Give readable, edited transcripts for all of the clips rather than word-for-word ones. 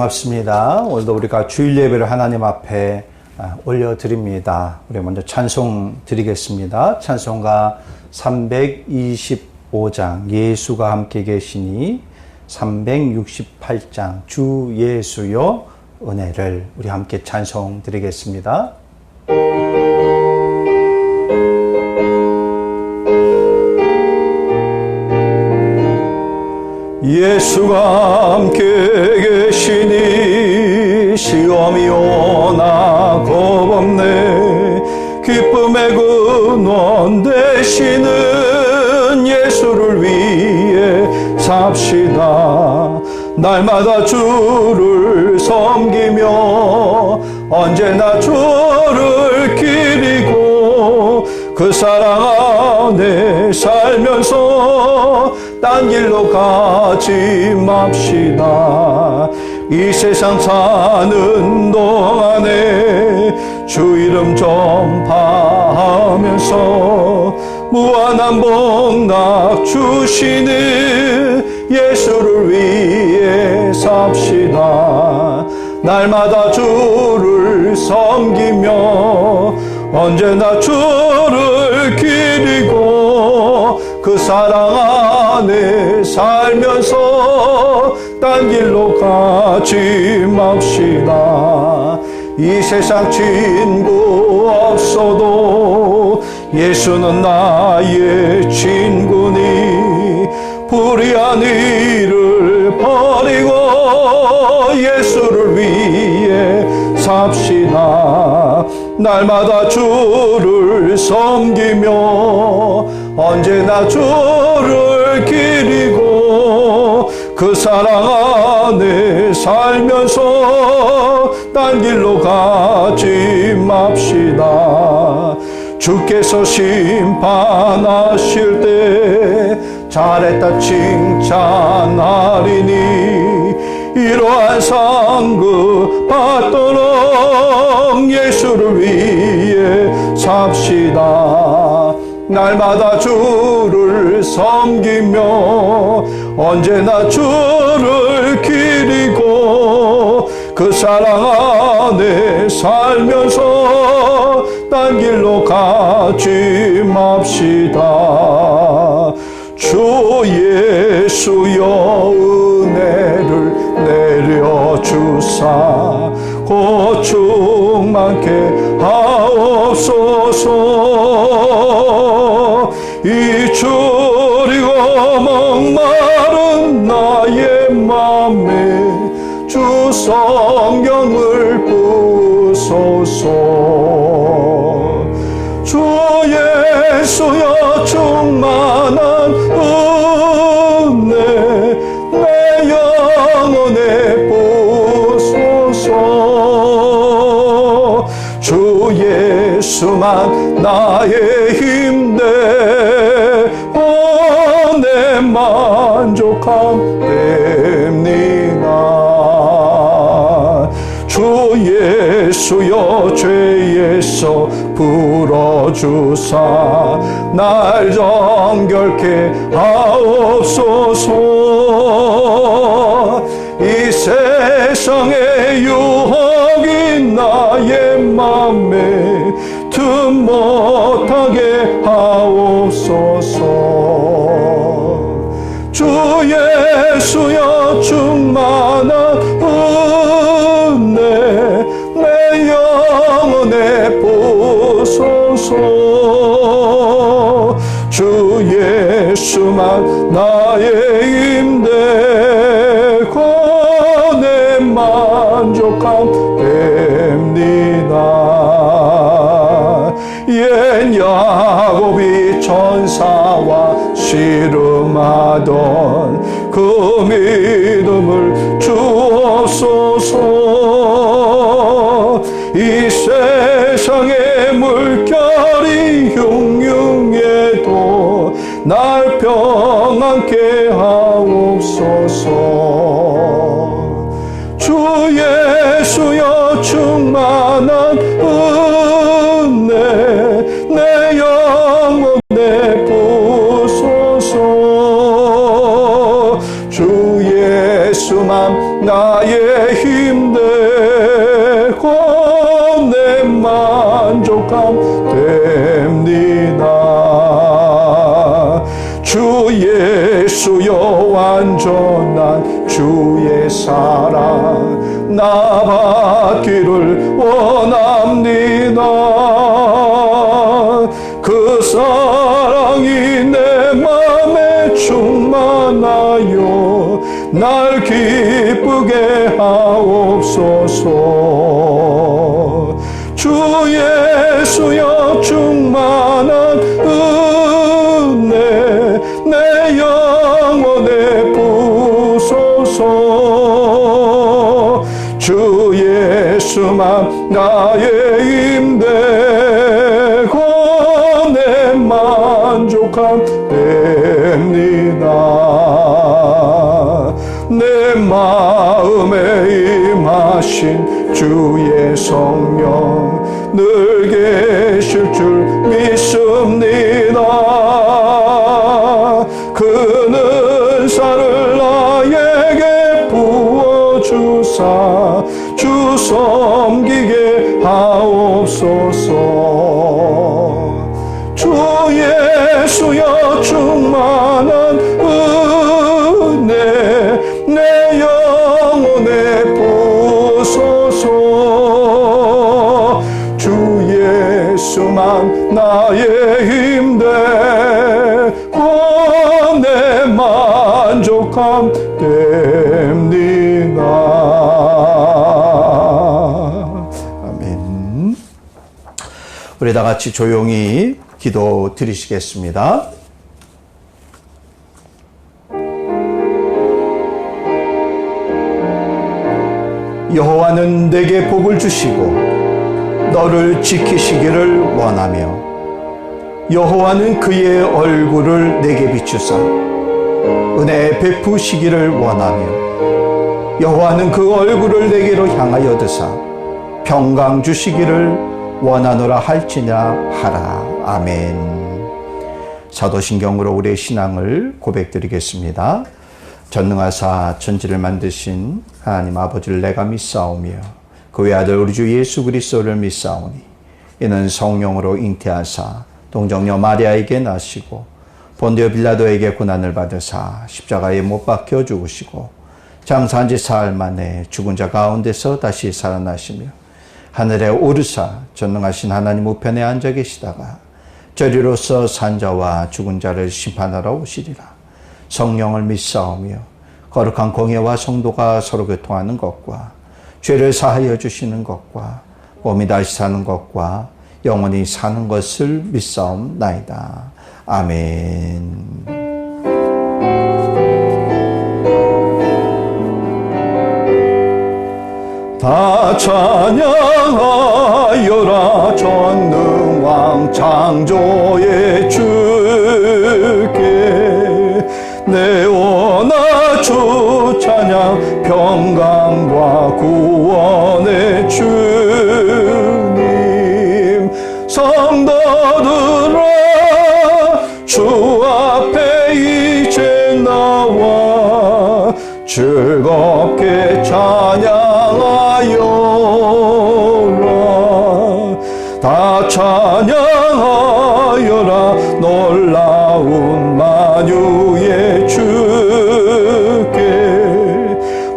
반갑습니다. 오늘도 우리가 주일 예배를 하나님 앞에 올려드립니다. 우리 먼저 찬송 드리겠습니다. 찬송가 325장 예수가 함께 계시니, 368장 주 예수여 은혜를 우리 함께 찬송 드리겠습니다. 예수가 함께 계시니 시험이 오나 겁없네. 기쁨의 근원 되시는 예수를 위해 삽시다. 날마다 주를 섬기며 언제나 주를 기리고 그 사랑 안에 살면서 딴 길로 가지 맙시다. 이 세상 사는 동안에 주 이름 전파하면서 무한한 복락 주시는 예수를 위해 삽시다. 날마다 주를 섬기며 언제나 주를 기리고 그 사랑 안에 살면서 딴 길로 가지 맙시다. 이 세상 친구 없어도 예수는 나의 친구니, 불의한 일을 버리고 예수를 위해 삽시다. 날마다 주를 섬기며 언제나 주를 기리고 그 사랑 안에 살면서 딴 길로 가지 맙시다. 주께서 심판하실 때 잘했다 칭찬하리니, 이러한 상급 받도록 예수를 위해 삽시다. 날마다 주를 섬기며 언제나 주를 기리고 그 사랑 안에 살면서 딴 길로 가지 맙시다. 주 예수여 은혜를 내려주사 고충 많게 하옵소서. 잊혀리고 목마른 나의 맘에 주 성경을 부소서. 주 예수여 충만한 은혜 내 영혼에 부소서. 주 예수만 나의 힘돼 내 만족함 됩니다. 주 예수여 죄에서 풀어주사 날 정결케 하옵소서. 이 세상의 유혹이 나의 맘에 틈 못하게 하옵소서. 주 예수여 충만한 은혜 내 영혼에 부소서. 주 예수만 나의 힘되고 내 만족함 됩니다. 옛 야곱이 천사와 씨름하던 그 믿음을 주옵소서. 이 세상의 물결이 흉흉해도 날 평안케 하옵소서. 주 예수여 충만한 은혜 내 영혼에 부소서. 주 예수만 나의 힘 만족함됩니다. 주 예수여 완전한 주의 사랑 나 받기를 원합니다. 그 사랑이 내 맘에 충만하여 날 기쁘게 하옵소서. 주 예수여 충만한 은혜 내 영혼에 부소서. 주 예수만 나의 힘되고 내 만족함 됩니다. 내 마음에 임하신 주의 성령 늘 계실 줄 믿습니다. 그는 은사를 나에게 부어주사 주 섬기게 하옵소서. 주 예수여 충만한 은혜 내 영혼에 부소서. 주 예수만 나의 힘되고 내 만족함 됩니다. 아멘. 우리 다 같이 조용히 기도 드리시겠습니다. 여호와는 내게 복을 주시고 너를 지키시기를 원하며 여호와는 그의 얼굴을 내게 비추사 은혜 베푸시기를 원하며 여호와는 그 얼굴을 내게로 향하여 드사 평강 주시기를 원하노라 할지냐 하라. 아멘. 사도신경으로 우리의 신앙을 고백드리겠습니다. 전능하사 천지를 만드신 하나님 아버지를 내가 믿사오며 그 외아들 우리 주 예수 그리스도를 믿사오니 이는 성령으로 잉태하사 동정녀 마리아에게 나시고 본디오 빌라도에게 고난을 받으사 십자가에 못 박혀 죽으시고 장사한 지 사흘 만에 죽은 자 가운데서 다시 살아나시며 하늘에 오르사 전능하신 하나님 우편에 앉아 계시다가 저리로서 산자와 죽은 자를 심판하러 오시리라. 성령을 믿사오며 거룩한 공예와 성도가 서로 교통하는 것과 죄를 사하여 주시는 것과 몸이 다시 사는 것과 영원히 사는 것을 믿사옵나이다. 아멘. 다 찬양하여라 전능왕 창조의 주께 내 원하 주 찬양 평강과 구원의 주님. 성도들아 주 앞에 이제 나와 즐겁게 찬양하여라. 다 찬양하여라 놀라운 만유의 주께.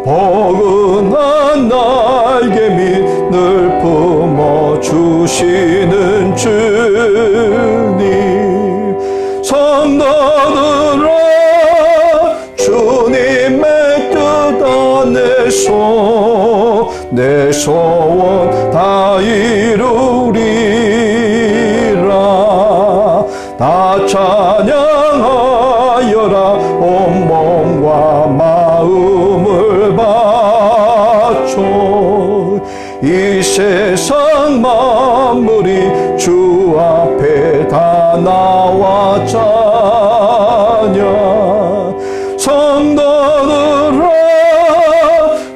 포근한 날개 밑 늘 품어주시는 주님. 성도들아 주님의 뜻 안에서 내 소원 다 이루리라. 다 찬양하여라 온몸과 마음을 바쳐. 이 세상 만물이 주 앞에 다 나와 찬양. 성도들아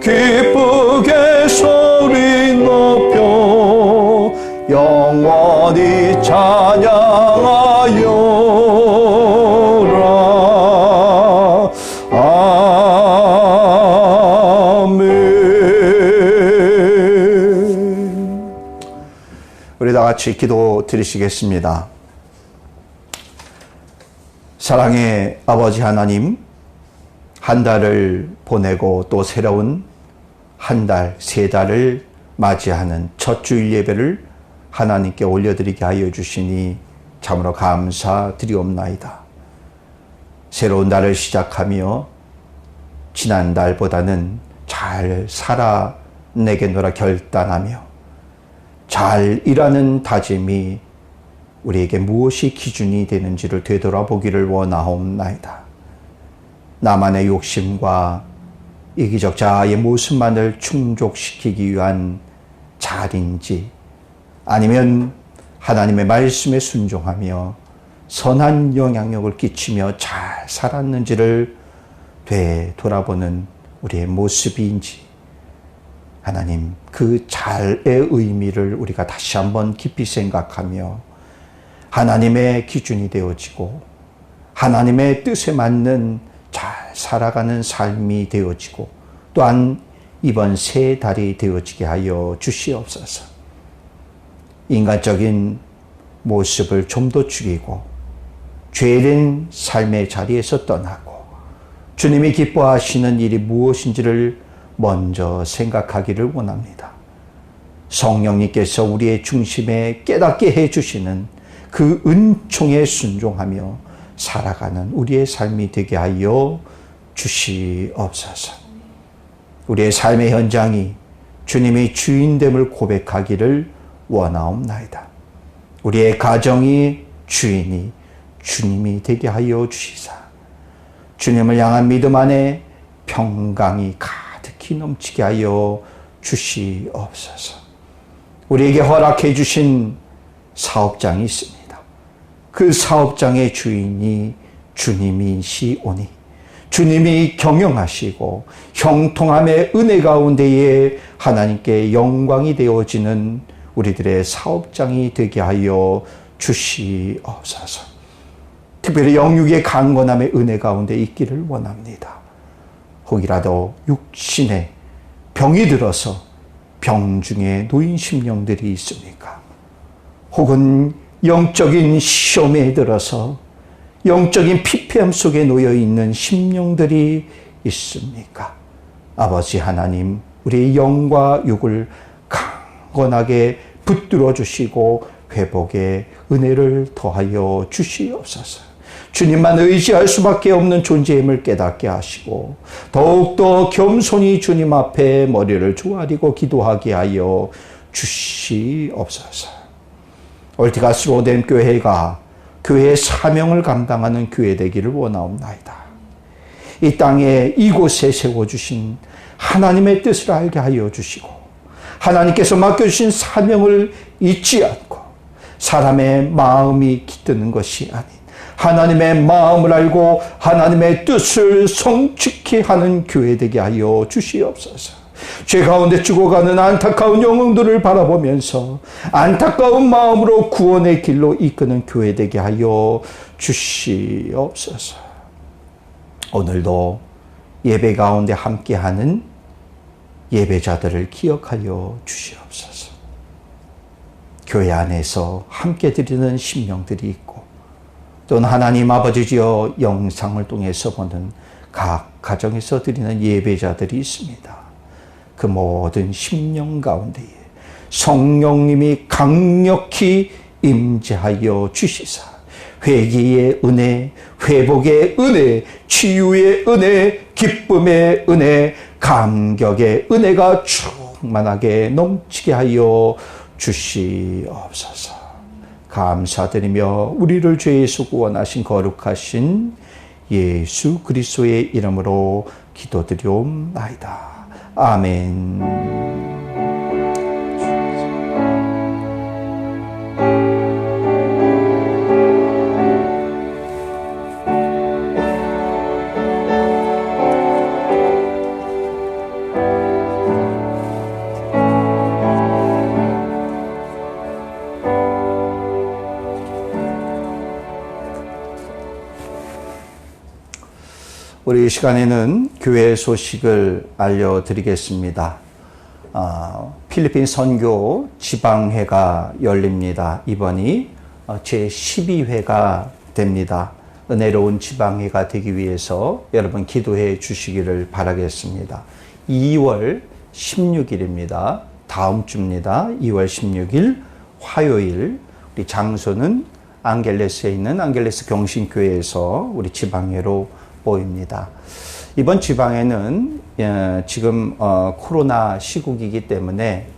기쁘게 소리 높여 영원히 찬양하여라. 아멘. 우리 다 같이 기도 드리시겠습니다. 사랑의 아버지 하나님, 한 달을 보내고 또 새로운 한 달, 세 달을 맞이하는 첫 주일 예배를 하나님께 올려드리게 하여 주시니 참으로 감사드리옵나이다. 새로운 달을 시작하며 지난 달보다는 잘 살아내겠노라 결단하며 잘 일하는 다짐이 우리에게 무엇이 기준이 되는지를 되돌아보기를 원하옵나이다. 나만의 욕심과 이기적 자아의 모습만을 충족시키기 위한 잘인지 아니면 하나님의 말씀에 순종하며 선한 영향력을 끼치며 잘 살았는지를 되돌아보는 우리의 모습인지 하나님 그 잘의 의미를 우리가 다시 한번 깊이 생각하며 하나님의 기준이 되어지고 하나님의 뜻에 맞는 잘 살아가는 삶이 되어지고 또한 이번 새 달이 되어지게 하여 주시옵소서. 인간적인 모습을 좀 더 죽이고 죄된 삶의 자리에서 떠나고 주님이 기뻐하시는 일이 무엇인지를 먼저 생각하기를 원합니다. 성령님께서 우리의 중심에 깨닫게 해주시는 그 은총에 순종하며 살아가는 우리의 삶이 되게 하여 주시옵소서. 우리의 삶의 현장이 주님의 주인됨을 고백하기를 원하옵나이다. 우리의 가정이 주인이 주님이 되게 하여 주시사 주님을 향한 믿음 안에 평강이 가득히 넘치게 하여 주시옵소서. 우리에게 허락해 주신 사업장이 있습니다. 그 사업장의 주인이 주님이시오니 주님이 경영하시고 형통함의 은혜 가운데에 하나님께 영광이 되어지는 우리들의 사업장이 되게 하여 주시옵소서. 특별히 영육의 강건함의 은혜 가운데 있기를 원합니다. 혹이라도 육신에 병이 들어서 병중에 놓인 심령들이 있습니까? 혹은 영적인 시험에 들어서 영적인 피폐함 속에 놓여 있는 심령들이 있습니까? 아버지 하나님, 우리의 영과 육을 강건하게 붙들어 주시고 회복의 은혜를 더하여 주시옵소서. 주님만 의지할 수밖에 없는 존재임을 깨닫게 하시고 더욱더 겸손히 주님 앞에 머리를 조아리고 기도하게 하여 주시옵소서. 올티가스로 된 교회가 교회의 사명을 감당하는 교회 되기를 원하옵나이다. 이 땅에 이곳에 세워주신 하나님의 뜻을 알게 하여 주시고 하나님께서 맡겨주신 사명을 잊지 않고 사람의 마음이 깃드는 것이 아닌 하나님의 마음을 알고 하나님의 뜻을 성취케 하는 교회 되게 하여 주시옵소서. 죄 가운데 죽어가는 안타까운 영혼들을 바라보면서 안타까운 마음으로 구원의 길로 이끄는 교회 되게 하여 주시옵소서. 오늘도 예배 가운데 함께하는 예배자들을 기억하여 주시옵소서. 교회 안에서 함께 드리는 심령들이 있고 또는 하나님 아버지여 영상을 통해서 보는 각 가정에서 드리는 예배자들이 있습니다. 그 모든 심령 가운데에 성령님이 강력히 임재하여 주시사 회개의 은혜, 회복의 은혜, 치유의 은혜, 기쁨의 은혜, 감격의 은혜가 충만하게 넘치게 하여 주시옵소서. 감사드리며 우리를 죄에서 구원하신 거룩하신 예수 그리스도의 이름으로 기도드리옵나이다. 아멘. 우리 이 시간에는 교회 소식을 알려드리겠습니다. 필리핀 선교 지방회가 열립니다. 이번이 제12회가 됩니다. 은혜로운 지방회가 되기 위해서 여러분 기도해 주시기를 바라겠습니다. 2월 16일입니다. 다음 주입니다. 2월 16일 화요일. 우리 장소는 앙겔레스에 있는 앙겔레스 경신교회에서 우리 지방회로 모입니다. 이번 지방회는 지금 코로나 시국이기 때문에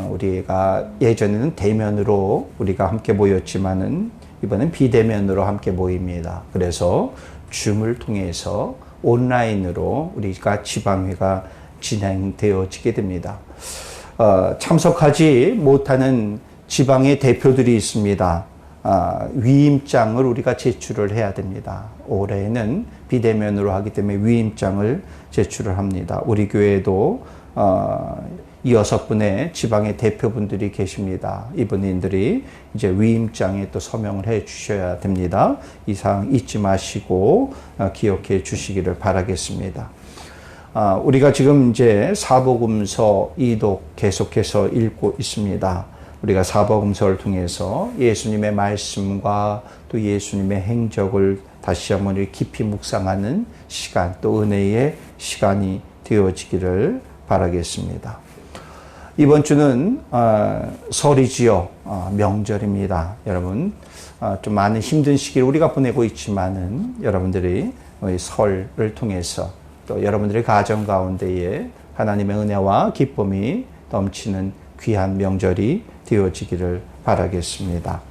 우리가 예전에는 대면으로 우리가 함께 모였지만은 이번엔 비대면으로 함께 모입니다. 그래서 줌을 통해서 온라인으로 우리가 지방회가 진행되어지게 됩니다. 참석하지 못하는 지방의 대표들이 있습니다. 위임장을 우리가 제출을 해야 됩니다. 올해는 비대면으로 하기 때문에 위임장을 제출을 합니다. 우리 교회에도 6분의 지방의 대표분들이 계십니다. 이분들이 이제 위임장에 또 서명을 해 주셔야 됩니다. 이 사항 잊지 마시고 기억해 주시기를 바라겠습니다. 우리가 지금 이제 사복음서 2독 계속해서 읽고 있습니다. 우리가 사복음서를 통해서 예수님의 말씀과 또 예수님의 행적을 다시 한번 깊이 묵상하는 시간, 또 은혜의 시간이 되어지기를 바라겠습니다. 이번 주는 설이지요. 명절입니다. 여러분, 좀 많은 힘든 시기를 우리가 보내고 있지만은 여러분들이 설을 통해서 또 여러분들의 가정 가운데에 하나님의 은혜와 기쁨이 넘치는 귀한 명절이 되어지기를 바라겠습니다.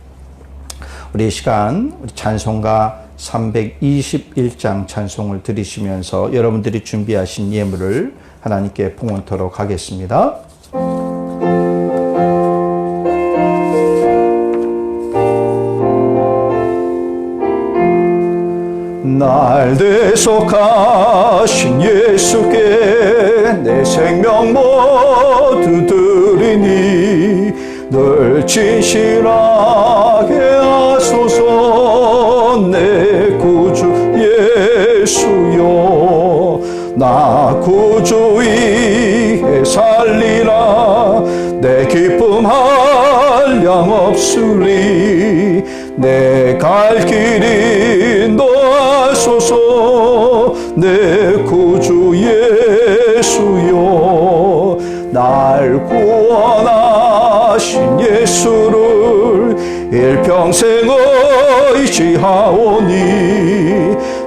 우리 이 시간 찬송가 321장 찬송을 들으시면서 여러분들이 준비하신 예물을 하나님께 봉헌토록 하겠습니다. 날 대속하신 예수께 내 생명 모두 드리니 늘 진실하게 하소서. 내 구주 예수여, 나 구주 위에 살리라. 내 기쁨 한량 없으리. 내 갈 길이 인도하소서. 내 구주 예수여, 날 구원하신 예수를 일평생 의지하오니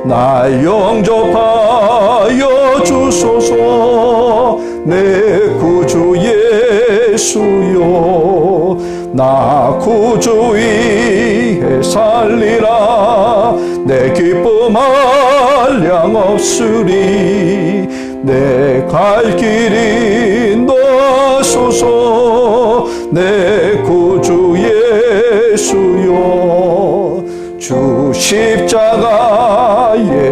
날 영접하여 주소서. 내 구주 예수여, 나 구주 위에 살리라. 내 기쁨 한량 없으리. 내 갈 길이 인도하소서. 내 구주 예수여, 주 십자가에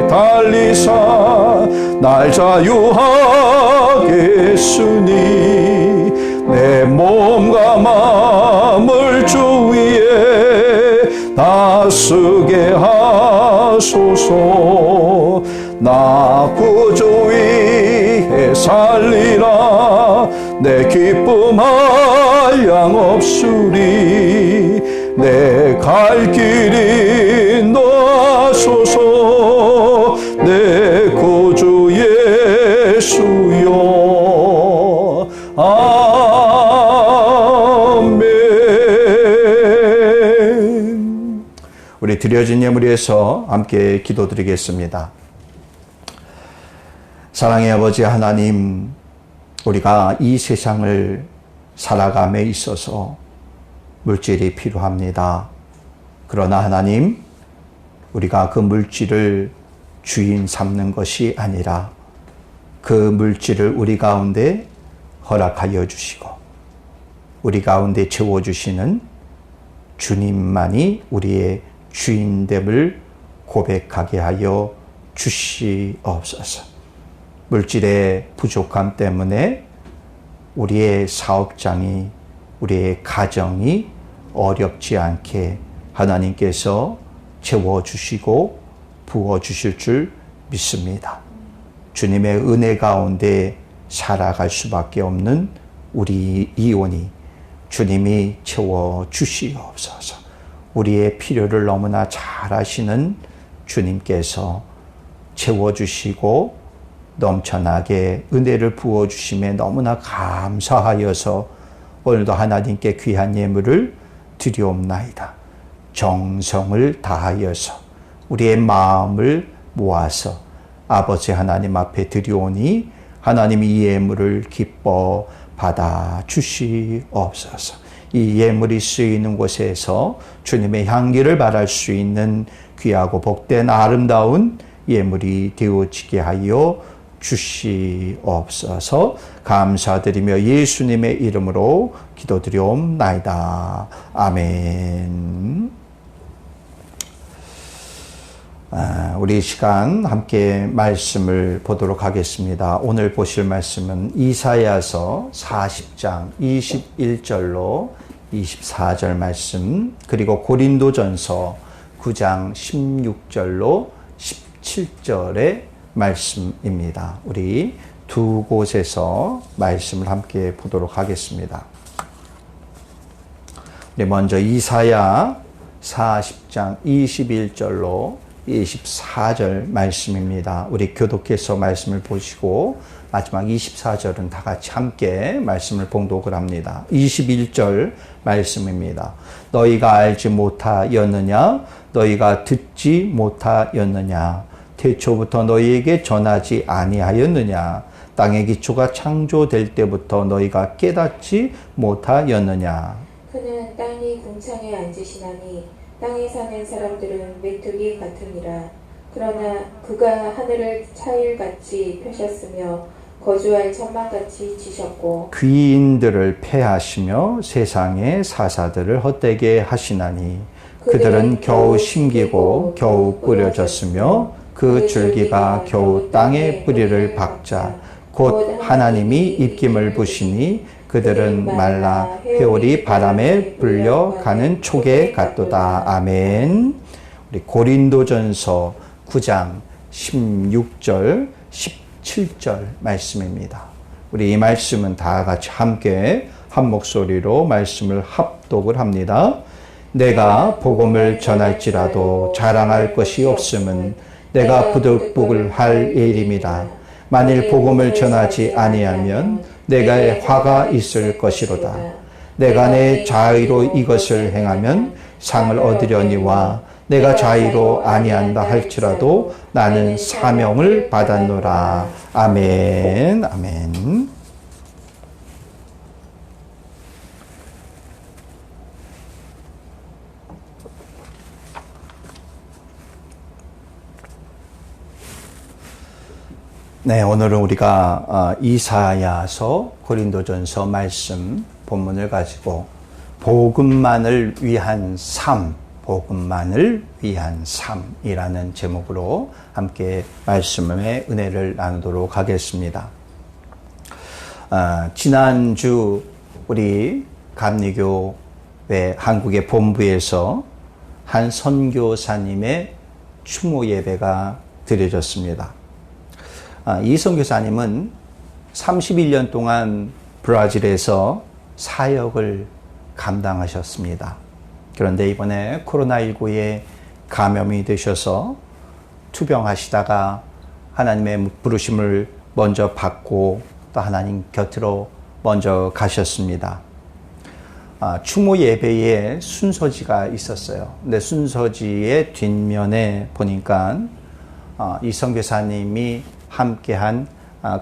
달리사 날 자유하게 했으니 내 몸과 마음을 주 위에 다쓰게 하소서. 나 구주 위에 살리라. 내 기쁨 한량 없으리. 내 갈 길이 인도하소서. 내 구주 예수여. 아멘. 우리 드려진 예물 위해서 함께 기도드리겠습니다. 사랑의 아버지 하나님, 우리가 이 세상을 살아감에 있어서 물질이 필요합니다. 그러나 하나님, 우리가 그 물질을 주인 삼는 것이 아니라 그 물질을 우리 가운데 허락하여 주시고 우리 가운데 채워주시는 주님만이 우리의 주인됨을 고백하게 하여 주시옵소서. 물질의 부족함 때문에 우리의 사업장이, 우리의 가정이 어렵지 않게 하나님께서 채워주시고 부어주실 줄 믿습니다. 주님의 은혜 가운데 살아갈 수밖에 없는 우리 이온이 주님이 채워주시옵소서. 우리의 필요를 너무나 잘 아시는 주님께서 채워주시고 넘쳐나게 은혜를 부어주심에 너무나 감사하여서 오늘도 하나님께 귀한 예물을 드리옵나이다. 정성을 다하여서 우리의 마음을 모아서 아버지 하나님 앞에 드리오니 하나님이 이 예물을 기뻐 받아 주시옵소서. 이 예물이 쓰이는 곳에서 주님의 향기를 발할 수 있는 귀하고 복된 아름다운 예물이 되어지게 하여 주시옵소서. 감사드리며 예수님의 이름으로 기도드리옵나이다. 아멘. 우리 시간 함께 말씀을 보도록 하겠습니다. 오늘 보실 말씀은 이사야서 40장 21절로 24절 말씀, 그리고 고린도전서 9장 16절로 17절의 말씀입니다. 우리 두 곳에서 말씀을 함께 보도록 하겠습니다. 먼저 이사야 40장 21절로 24절 말씀입니다. 우리 교독해서 말씀을 보시고 마지막 24절은 다 같이 함께 말씀을 봉독을 합니다. 21절 말씀입니다. 너희가 알지 못하였느냐? 너희가 듣지 못하였느냐? 태초부터 너희에게 전하지 아니하였느냐? 땅의 기초가 창조될 때부터 너희가 깨닫지 못하였느냐? 그는 땅이 궁창에 앉으시나니 땅에 사는 사람들은 메뚜기 같으니라. 그러나 그가 하늘을 차일같이 펴셨으며 거주할 천막같이 치셨고 귀인들을 패하시며 세상의 사사들을 헛되게 하시나니 그들은 겨우 심기고 겨우 뿌려졌으며 그 줄기가 겨우 땅에 뿌리를 박자 곧 하나님이 입김을 부시니 그들은 말라 회오리 바람에 불려가는 촉에 같도다. 아멘. 우리 고린도전서 9장 16절 17절 말씀입니다. 우리 이 말씀은 다 같이 함께 한 목소리로 말씀을 합독을 합니다. 내가 복음을 전할지라도 자랑할 것이 없음은 내가 부득불 할 일임이라. 만일 복음을 전하지 아니하면 내가 화가 있을 것이로다. 내가 내 자의로 이것을 행하면 상을 얻으려니와 내가 자의로 아니한다 할지라도 나는 사명을 받았노라. 아멘. 아멘. 네, 오늘은 우리가 이사야서 고린도전서 말씀 본문을 가지고 복음만을 위한 삶, 복음만을 위한 삶이라는 제목으로 함께 말씀의 은혜를 나누도록 하겠습니다. 지난주 우리 감리교회 한국의 본부에서 한 선교사님의 추모 예배가 드려졌습니다. 이 선교사님은 31년 동안 브라질에서 사역을 감당하셨습니다. 그런데 이번에 코로나19에 감염이 되셔서 투병하시다가 하나님의 부르심을 먼저 받고 또 하나님 곁으로 먼저 가셨습니다. 추모 예배에 순서지가 있었어요. 근데 순서지의 뒷면에 보니까 이 선교사님이 함께한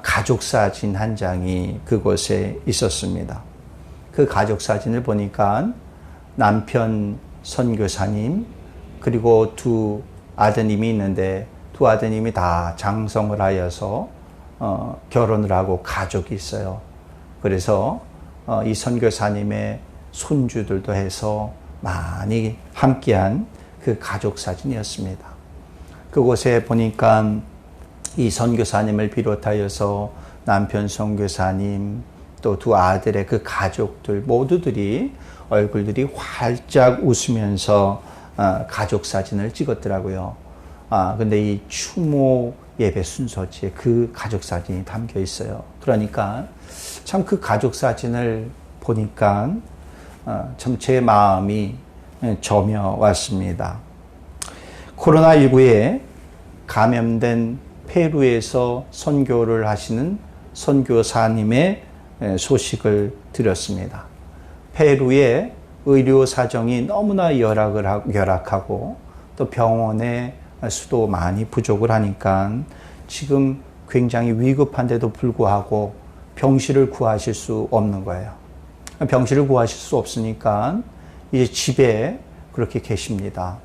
가족사진 한 장이 그곳에 있었습니다. 그 가족사진을 보니까 남편 선교사님 그리고 두 아드님이 있는데 두 아드님이 다 장성을 하여서 결혼을 하고 가족이 있어요. 그래서 이 선교사님의 손주들도 해서 많이 함께한 그 가족사진이었습니다. 그곳에 보니까 이 선교사님을 비롯하여서 남편 선교사님 또 두 아들의 그 가족들 모두들이 얼굴들이 활짝 웃으면서 가족 사진을 찍었더라고요. 근데 이 추모 예배 순서지에 그 가족 사진이 담겨 있어요. 그러니까 참 그 가족 사진을 보니까 참 제 마음이 저며 왔습니다. 코로나19에 감염된 페루에서 선교를 하시는 선교사님의 소식을 드렸습니다. 페루의 의료 사정이 너무나 열악하고 또 병원의 수도 많이 부족을 하니까 지금 굉장히 위급한데도 불구하고 병실을 구하실 수 없는 거예요. 병실을 구하실 수 없으니까 이제 집에 그렇게 계십니다.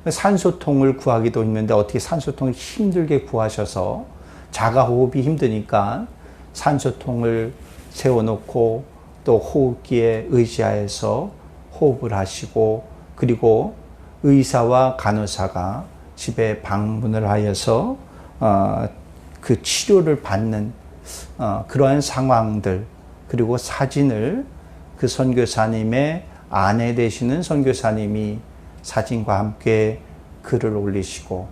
산소통을 구하기도 힘든데 어떻게 산소통을 힘들게 구하셔서 자가호흡이 힘드니까 산소통을 세워놓고 또 호흡기에 의지하여서 호흡을 하시고 그리고 의사와 간호사가 집에 방문을 하여서 그 치료를 받는 그러한 상황들 그리고 사진을 그 선교사님의 아내 되시는 선교사님이 사진과 함께 글을 올리시고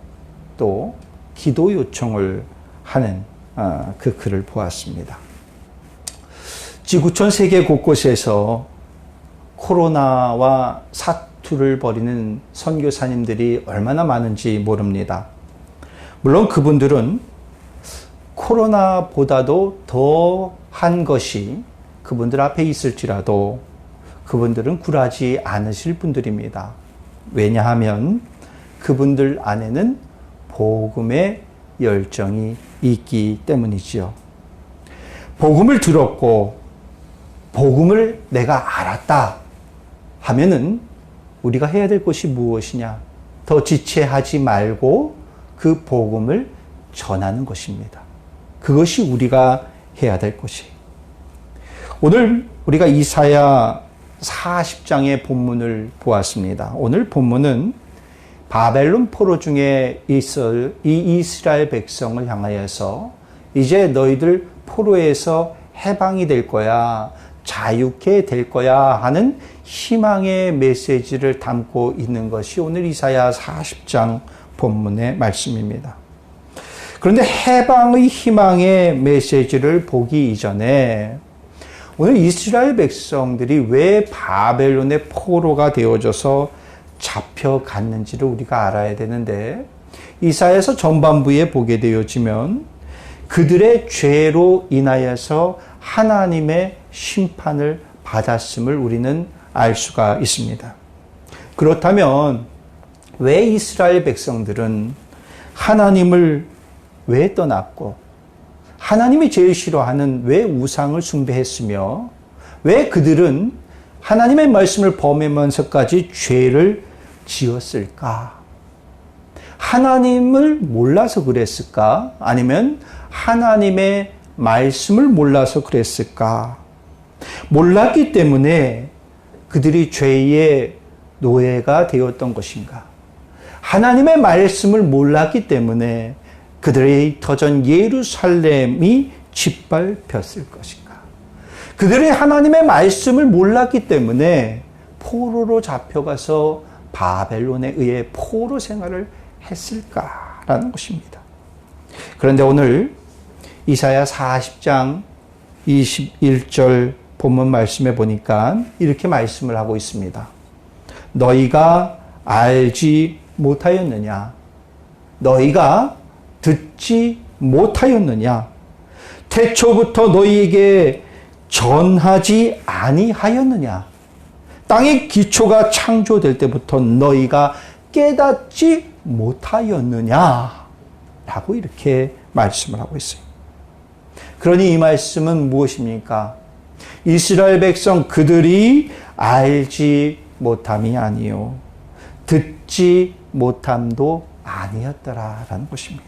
또 기도 요청을 하는 그 글을 보았습니다. 지구촌 세계 곳곳에서 코로나와 사투를 벌이는 선교사님들이 얼마나 많은지 모릅니다. 물론 그분들은 코로나보다도 더한 것이 그분들 앞에 있을지라도 그분들은 굴하지 않으실 분들입니다. 왜냐하면 그분들 안에는 복음의 열정이 있기 때문이지요. 복음을 들었고 복음을 내가 알았다 하면은 우리가 해야 될 것이 무엇이냐? 더 지체하지 말고 그 복음을 전하는 것입니다. 그것이 우리가 해야 될 것이에요. 오늘 우리가 이사야 40장의 본문을 보았습니다. 오늘 본문은 바벨론 포로 중에 있을 이 이스라엘 백성을 향하여서 이제 너희들 포로에서 해방이 될 거야, 자유케 될 거야 하는 희망의 메시지를 담고 있는 것이 오늘 이사야 40장 본문의 말씀입니다. 그런데 해방의 희망의 메시지를 보기 이전에 오늘 이스라엘 백성들이 왜 바벨론의 포로가 되어져서 잡혀갔는지를 우리가 알아야 되는데 이사야서 전반부에 보게 되어지면 그들의 죄로 인하여서 하나님의 심판을 받았음을 우리는 알 수가 있습니다. 그렇다면 왜 이스라엘 백성들은 하나님을 왜 떠났고 하나님이 제일 싫어하는 왜 우상을 숭배했으며 왜 그들은 하나님의 말씀을 범하면서까지 죄를 지었을까? 하나님을 몰라서 그랬을까? 아니면 하나님의 말씀을 몰라서 그랬을까? 몰랐기 때문에 그들이 죄의 노예가 되었던 것인가? 하나님의 말씀을 몰랐기 때문에 그들의 터전 예루살렘이 짓밟혔을 것인가? 그들의 하나님의 말씀을 몰랐기 때문에 포로로 잡혀가서 바벨론에 의해 포로 생활을 했을까라는 것입니다. 그런데 오늘 이사야 40장 21절 본문 말씀에 보니까 이렇게 말씀을 하고 있습니다. 너희가 알지 못하였느냐? 너희가 듣지 못하였느냐? 태초부터 너희에게 전하지 아니하였느냐? 땅의 기초가 창조될 때부터 너희가 깨닫지 못하였느냐? 라고 이렇게 말씀을 하고 있어요. 그러니 이 말씀은 무엇입니까? 이스라엘 백성 그들이 알지 못함이 아니요 듣지 못함도 아니었더라라는 것입니다.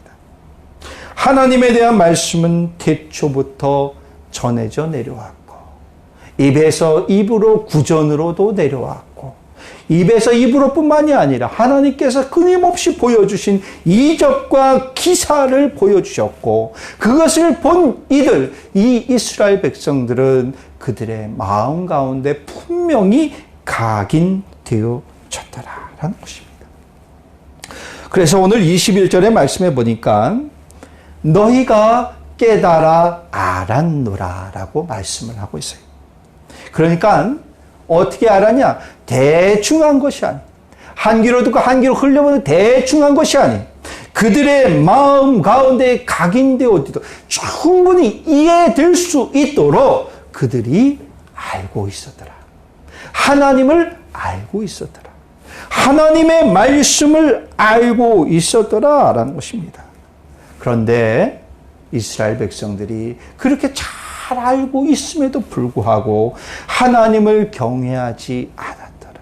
하나님에 대한 말씀은 태초부터 전해져 내려왔고 입에서 입으로 구전으로도 내려왔고 입에서 입으로 뿐만이 아니라 하나님께서 끊임없이 보여주신 이적과 기사를 보여주셨고 그것을 본 이들, 이 이스라엘 백성들은 그들의 마음 가운데 분명히 각인되어졌더라라는 것입니다. 그래서 오늘 21절의 말씀에 보니까 너희가 깨달아 알았노라 라고 말씀을 하고 있어요. 그러니까 어떻게 알았냐? 대충 한 것이 아니, 한 귀로 듣고 한 귀로 흘려보는 대충 한 것이 아니, 그들의 마음 가운데 각인되어도 충분히 이해될 수 있도록 그들이 알고 있었더라. 하나님을 알고 있었더라. 하나님의 말씀을 알고 있었더라 라는 것입니다. 그런데 이스라엘 백성들이 그렇게 잘 알고 있음에도 불구하고 하나님을 경외하지 않았더라.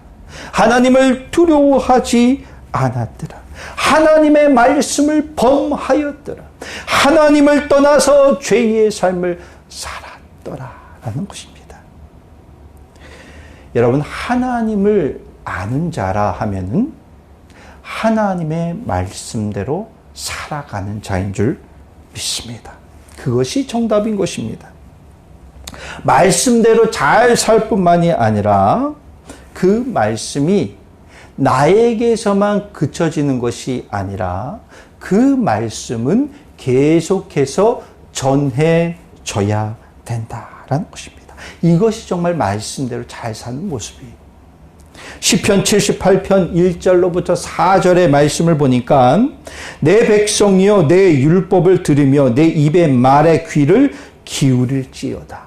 하나님을 두려워하지 않았더라. 하나님의 말씀을 범하였더라. 하나님을 떠나서 죄의 삶을 살았더라 라는 것입니다. 여러분, 하나님을 아는 자라 하면은 하나님의 말씀대로 살아가는 자인 줄 믿습니다. 그것이 정답인 것입니다. 말씀대로 잘 살 뿐만이 아니라 그 말씀이 나에게서만 그쳐지는 것이 아니라 그 말씀은 계속해서 전해져야 된다라는 것입니다. 이것이 정말 말씀대로 잘 사는 모습이에요. 시편 78편 1절로부터 4절의 말씀을 보니까 내 백성이여 내 율법을 들으며 내 입의 말에 귀를 기울일지어다.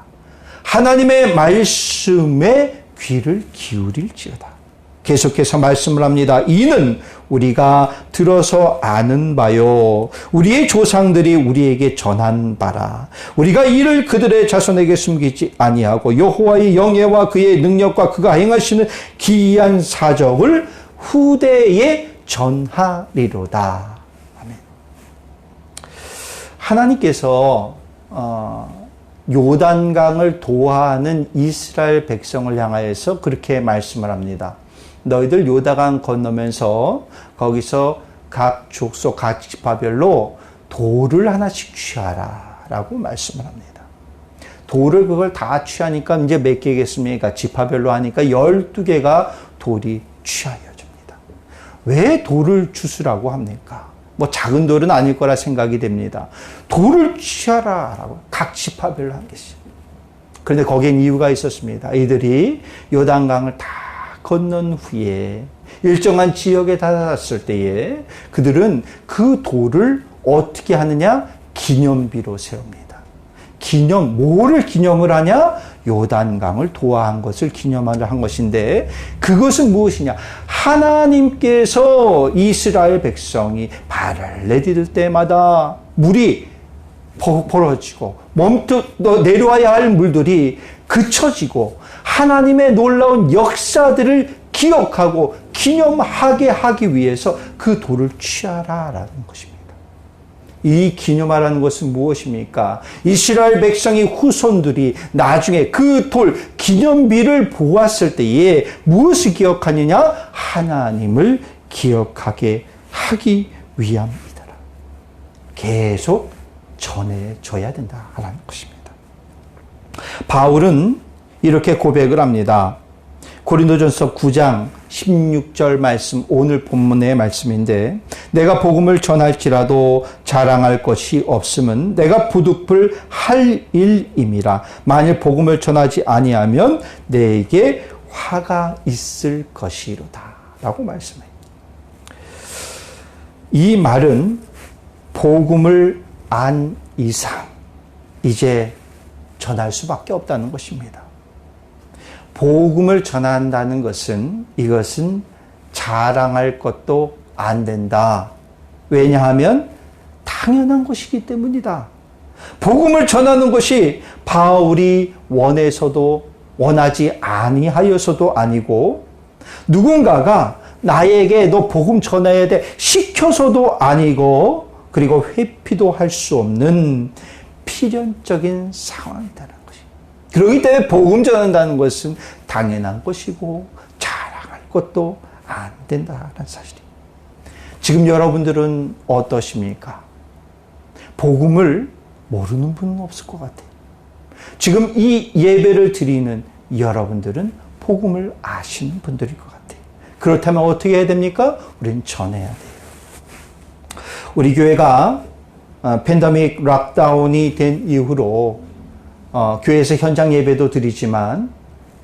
하나님의 말씀에 귀를 기울일지어다. 계속해서 말씀을 합니다. 이는 우리가 들어서 아는 바요, 우리의 조상들이 우리에게 전한 바라. 우리가 이를 그들의 자손에게 숨기지 아니하고 여호와의 영예와 그의 능력과 그가 행하시는 기이한 사적을 후대에 전하리로다. 아멘. 하나님께서 요단강을 도하는 이스라엘 백성을 향하여서 그렇게 말씀을 합니다. 너희들 요단강 건너면서 거기서 각 족속, 각 지파별로 돌을 하나씩 취하라 라고 말씀을 합니다. 돌을 그걸 다 취하니까 이제 몇 개겠습니까? 지파별로 하니까 12개가 돌이 취하여집니다. 왜 돌을 주스라고 합니까? 뭐 작은 돌은 아닐 거라 생각이 됩니다. 돌을 취하라 라고 각 지파별로 한 개씩. 그런데 거기엔 이유가 있었습니다. 이들이 요단강을 다 건넌 후에 일정한 지역에 다다랐을 때에 그들은 그 돌을 어떻게 하느냐? 기념비로 세웁니다. 뭐를 기념을 하냐? 요단강을 도하한 것을 기념하려 한 것인데, 그것은 무엇이냐? 하나님께서 이스라엘 백성이 발을 내디딜 때마다 물이 벌어지고 내려와야 할 물들이 그쳐지고 하나님의 놀라운 역사들을 기억하고 기념하게 하기 위해서 그 돌을 취하라라는 것입니다. 이 기념하라는 것은 무엇입니까? 이스라엘 백성의 후손들이 나중에 그 돌 기념비를 보았을 때에 무엇을 기억하느냐? 하나님을 기억하게 하기 위함이다. 계속 전해줘야 된다라는 것입니다. 바울은 이렇게 고백을 합니다. 고린도전서 9장 16절 말씀, 오늘 본문의 말씀인데, 내가 복음을 전할지라도 자랑할 것이 없음은 내가 부득불 할 일임이라. 만일 복음을 전하지 아니하면 내게 화가 있을 것이로다 라고 말씀해요. 이 말은 복음을 안 이상 이제 전할 수밖에 없다는 것입니다. 복음을 전한다는 것은, 이것은 자랑할 것도 안 된다. 왜냐하면 당연한 것이기 때문이다. 복음을 전하는 것이 바울이 원해서도 원하지 아니하여서도 아니고, 누군가가 나에게 너 복음 전해야 돼 시켜서도 아니고, 그리고 회피도 할 수 없는 필연적인 상황이다라는 것이. 그렇기 때문에 복음 전한다는 것은 당연한 것이고 자랑할 것도 안 된다는 사실입니다. 지금 여러분들은 어떠십니까? 복음을 모르는 분은 없을 것 같아요. 지금 이 예배를 드리는 여러분들은 복음을 아시는 분들일 것 같아요. 그렇다면 어떻게 해야 됩니까? 우리는 전해야 돼요. 우리 교회가 팬데믹 락다운이 된 이후로 교회에서 현장 예배도 드리지만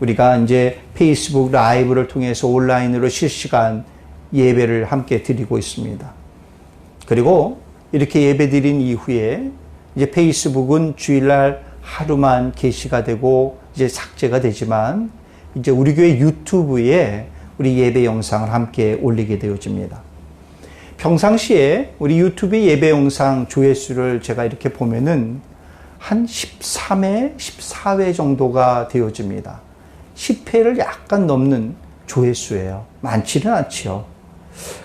우리가 이제 페이스북 라이브를 통해서 온라인으로 실시간 예배를 함께 드리고 있습니다. 그리고 이렇게 예배 드린 이후에 이제 페이스북은 주일날 하루만 게시가 되고 이제 삭제가 되지만 이제 우리 교회 유튜브에 우리 예배 영상을 함께 올리게 되어집니다. 평상시에 우리 유튜브 예배 영상 조회수를 제가 이렇게 보면은 한 13회, 14회 정도가 되어집니다. 10회를 약간 넘는 조회수예요. 많지는 않지요.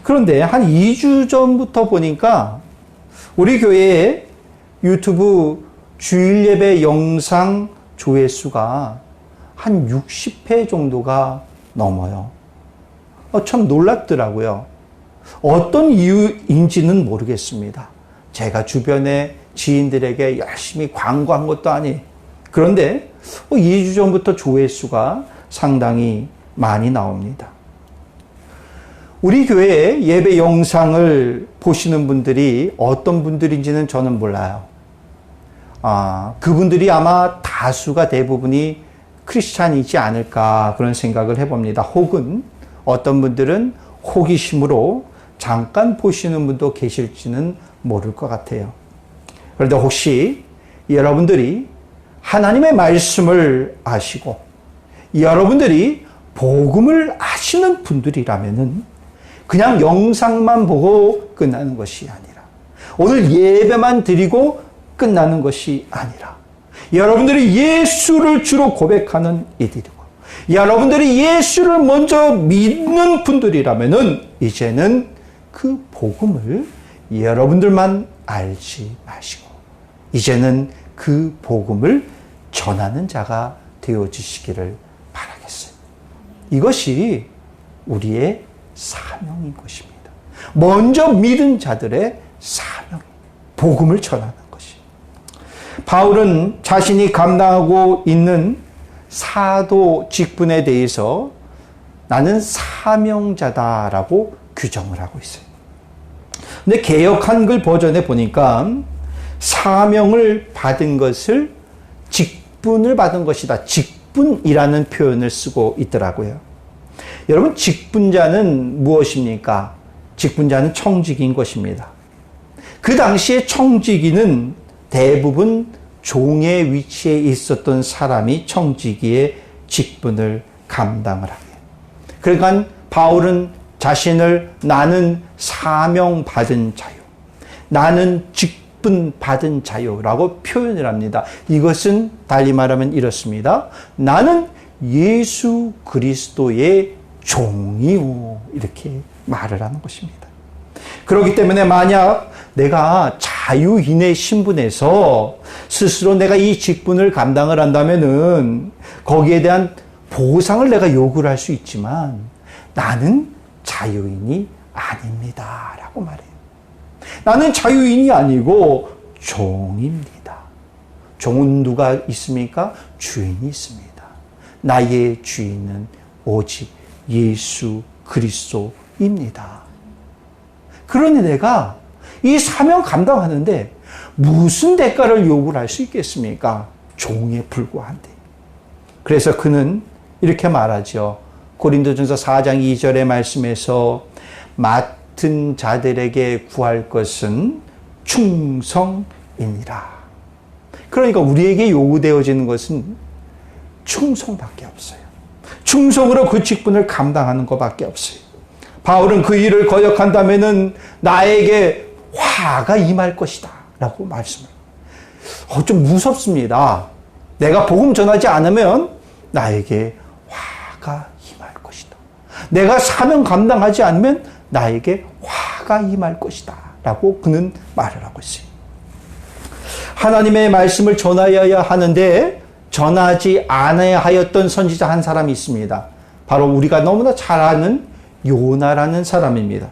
그런데 한 2주 전부터 보니까 우리 교회의 유튜브 주일 예배 영상 조회수가 한 60회 정도가 넘어요. 참 놀랍더라고요. 어떤 이유인지는 모르겠습니다. 제가 주변에 지인들에게 열심히 광고한 것도 아니. 그런데 2주 전부터 조회수가 상당히 많이 나옵니다. 우리 교회의 예배 영상을 보시는 분들이 어떤 분들인지는 저는 몰라요. 그분들이 아마 다수가 대부분이 크리스찬이지 않을까 그런 생각을 해봅니다. 혹은 어떤 분들은 호기심으로 잠깐 보시는 분도 계실지는 모를 것 같아요. 그런데 혹시 여러분들이 하나님의 말씀을 아시고 여러분들이 복음을 아시는 분들이라면은 그냥 영상만 보고 끝나는 것이 아니라 오늘 예배만 드리고 끝나는 것이 아니라 여러분들이 예수를 주로 고백하는 이들이고 여러분들이 예수를 먼저 믿는 분들이라면은 이제는 그 복음을 여러분들만 알지 마시고 이제는 그 복음을 전하는 자가 되어지시기를 바라겠어요. 이것이 우리의 사명인 것입니다. 먼저 믿은 자들의 사명, 복음을 전하는 것이. 바울은 자신이 감당하고 있는 사도 직분에 대해서 나는 사명자다라고 규정을 하고 있어요. 근데 개역 한글 버전에 보니까 사명을 받은 것을 직분을 받은 것이다. 직분이라는 표현을 쓰고 있더라고요. 여러분, 직분자는 무엇입니까? 직분자는 청지기인 것입니다. 그 당시에 청지기는 대부분 종의 위치에 있었던 사람이 청지기의 직분을 감당을 하게. 그러니까 바울은 자신을 나는 사명받은 자요. 나는 직분 받은 자요라고 표현을 합니다. 이것은 달리 말하면 이렇습니다. 나는 예수 그리스도의 종이요. 이렇게 말을 하는 것입니다. 그렇기 때문에 만약 내가 자유인의 신분에서 스스로 내가 이 직분을 감당을 한다면은 거기에 대한 보상을 내가 요구를 할 수 있지만 나는 자유인이 아닙니다. 라고 말해요. 나는 자유인이 아니고 종입니다. 종은 누가 있습니까? 주인이 있습니다. 나의 주인은 오직 예수 그리스도입니다. 그러니 내가 이 사명 감당하는데 무슨 대가를 요구를 할 수 있겠습니까? 종에 불과한데. 그래서 그는 이렇게 말하죠. 고린도전서 4장 2절의 말씀에서 맡은 자들에게 구할 것은 충성이니라. 그러니까 우리에게 요구되어지는 것은 충성밖에 없어요. 충성으로 그 직분을 감당하는 것밖에 없어요. 바울은 그 일을 거역한다면은 나에게 화가 임할 것이다 라고 말씀을. 좀 무섭습니다. 내가 복음 전하지 않으면 나에게 화가 임할 것이다. 내가 사명 감당하지 않으면 나에게 화가 임할 것이다 라고 그는 말을 하고 있어요. 하나님의 말씀을 전하여야 하는데 전하지 않아야 하였던 선지자 한 사람이 있습니다. 바로 우리가 너무나 잘 아는 요나라는 사람입니다.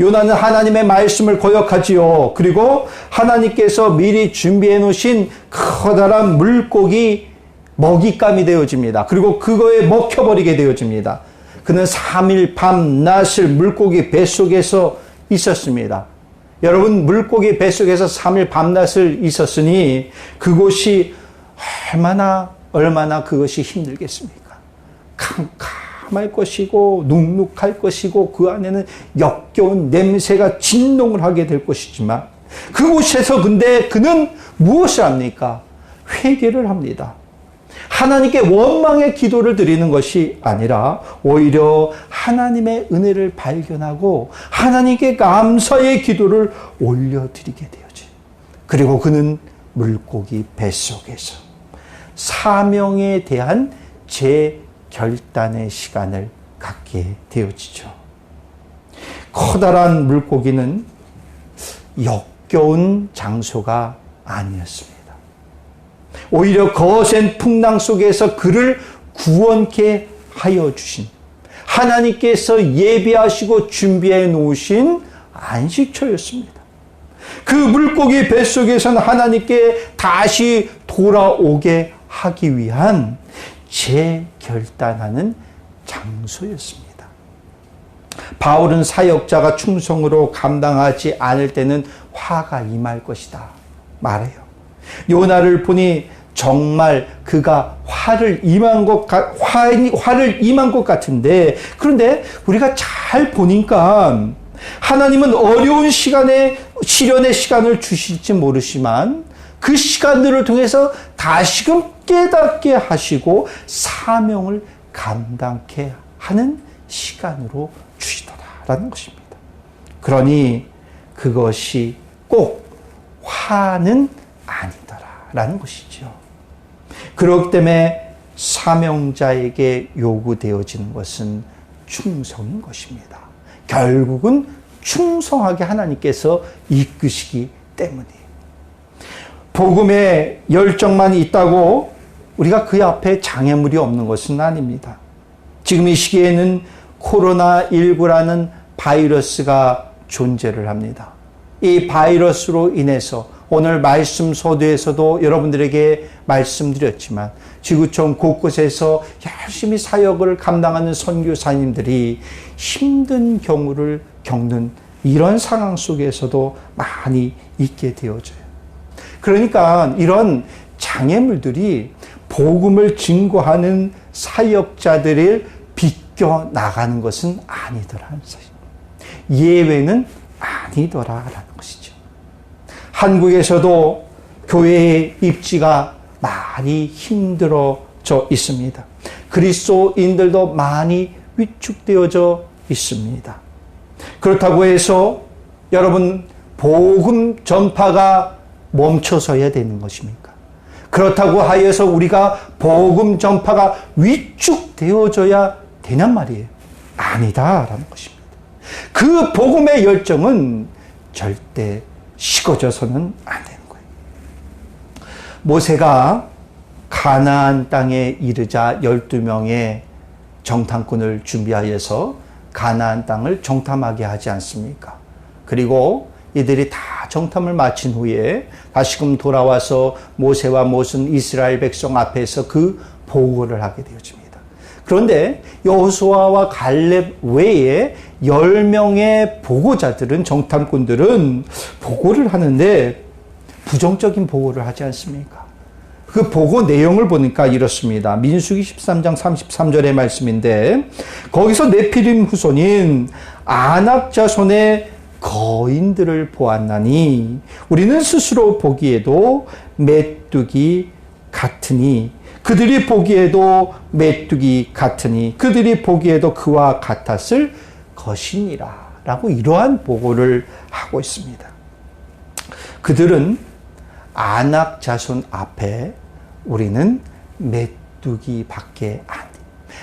요나는 하나님의 말씀을 거역하지요. 그리고 하나님께서 미리 준비해 놓으신 커다란 물고기 먹잇감이 되어집니다. 그리고 그거에 먹혀버리게 되어집니다. 그는 3일 밤낮을 물고기 뱃속에서 있었습니다. 여러분, 물고기 뱃속에서 3일 밤낮을 있었으니 그곳이 얼마나 그것이 힘들겠습니까? 캄캄할 것이고 눅눅할 것이고 그 안에는 역겨운 냄새가 진동을 하게 될 것이지만 그곳에서 근데 그는 무엇을 합니까? 회개를 합니다. 하나님께 원망의 기도를 드리는 것이 아니라 오히려 하나님의 은혜를 발견하고 하나님께 감사의 기도를 올려드리게 되어져요. 그리고 그는 물고기 뱃속에서 사명에 대한 재결단의 시간을 갖게 되어지죠. 커다란 물고기는 역겨운 장소가 아니었습니다. 오히려 거센 풍랑 속에서 그를 구원케 하여 주신 하나님께서 예비하시고 준비해 놓으신 안식처였습니다. 그 물고기 뱃속에서는 하나님께 다시 돌아오게 하기 위한 재결단하는 장소였습니다. 바울은 사역자가 충성으로 감당하지 않을 때는 화가 임할 것이다 말해요. 요나를 보니 정말 그가 화를 임한 것 같은데, 그런데 우리가 잘 보니까 하나님은 어려운 시간에 시련의 시간을 주실지 모르지만 그 시간들을 통해서 다시금 깨닫게 하시고 사명을 감당케 하는 시간으로 주시더라라는 것입니다. 그러니 그것이 꼭 화는 아니더라라는 것이죠. 그렇기 때문에 사명자에게 요구되어지는 것은 충성인 것입니다. 결국은 충성하게 하나님께서 이끄시기 때문이에요. 복음의 열정만 있다고 우리가 그 앞에 장애물이 없는 것은 아닙니다. 지금 이 시기에는 코로나19라는 바이러스가 존재를 합니다. 이 바이러스로 인해서 오늘 말씀 소도에서도 여러분들에게 말씀드렸지만 지구촌 곳곳에서 열심히 사역을 감당하는 선교사님들이 힘든 경우를 겪는 이런 상황 속에서도 많이 있게 되어져요. 그러니까 이런 장애물들이 복음을 증거하는 사역자들을 비껴 나가는 것은 아니더라는 사실. 예외는 아니더라라는 것이죠. 한국에서도 교회의 입지가 많이 힘들어져 있습니다. 그리스도인들도 많이 위축되어져 있습니다. 그렇다고 해서 여러분 복음 전파가 멈춰서야 되는 것입니까? 그렇다고 하여서 우리가 복음 전파가 위축되어져야 되냔 말이에요. 아니다라는 것입니다. 그 복음의 열정은 절대 식어져서는 안 되는 거예요. 모세가 가나안 땅에 이르자 12명의 정탐꾼을 준비하여서 가나안 땅을 정탐하게 하지 않습니까? 그리고 이들이 다 정탐을 마친 후에 다시금 돌아와서 모세와 모든 이스라엘 백성 앞에서 그 보고를 하게 되어집니다. 그런데 여호수아와 갈렙 외에 10명의 보고자들은, 정탐꾼들은 보고를 하는데 부정적인 보고를 하지 않습니까? 그 보고 내용을 보니까 이렇습니다. 민수기 13장 33절의 말씀인데 거기서 네피림 후손인 아낙 자손의 거인들을 보았나니 우리는 스스로 보기에도 메뚜기 같으니 그들이 보기에도 메뚜기 같으니 그들이 보기에도 그와 같았을 것이니라 라고 이러한 보고를 하고 있습니다. 그들은 아낙 자손 앞에 우리는 메뚜기밖에 아니,